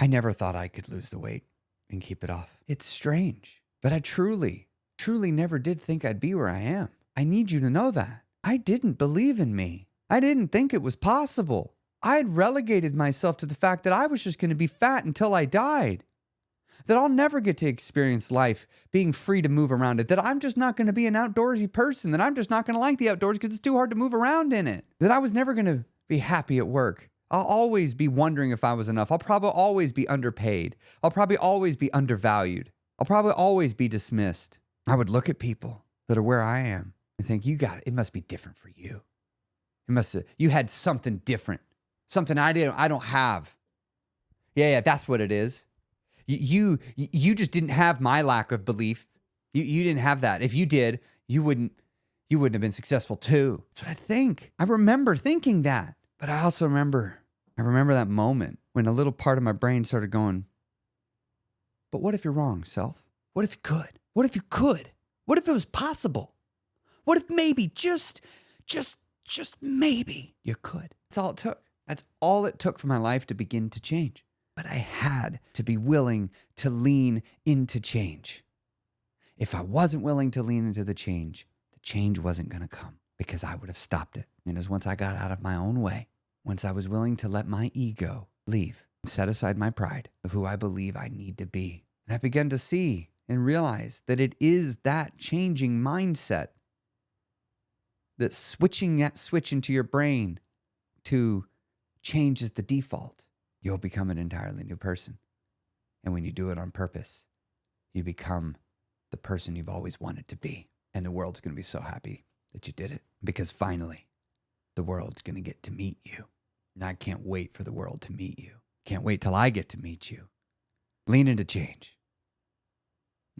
I never thought I could lose the weight and keep it off. It's strange, but I truly never did think I'd be where I am. I need you to know that. I didn't believe in me. I didn't think it was possible. I had relegated myself to the fact that I was just going to be fat until I died. That I'll never get to experience life being free to move around it. That I'm just not going to be an outdoorsy person. That I'm just not going to like the outdoors because it's too hard to move around in it. That I was never going to be happy at work. I'll always be wondering if I was enough. I'll probably always be underpaid. I'll probably always be undervalued. I'll probably always be dismissed. I would look at people that are where I am and think, you got it. It must be different for you. You had something different. Something I don't have. Yeah, that's what it is. You just didn't have my lack of belief. You didn't have that. If you did, you wouldn't have been successful too. That's what I think. I remember thinking that. But I also remember that moment when a little part of my brain started going, but what if you're wrong, self? What if you could? What if you could? What if it was possible? What if maybe, just maybe you could? That's all it took. That's all it took for my life to begin to change. But I had to be willing to lean into change. If I wasn't willing to lean into the change wasn't going to come because I would have stopped it. And it was once I got out of my own way, once I was willing to let my ego leave, set aside my pride of who I believe I need to be. And I began to see and realize that it is that changing mindset, that switching that switch into your brain to change is the default. You'll become an entirely new person. And when you do it on purpose, you become the person you've always wanted to be. And the world's going to be so happy that you did it. Because finally, the world's going to get to meet you. And I can't wait for the world to meet you. Can't wait till I get to meet you. Lean into change.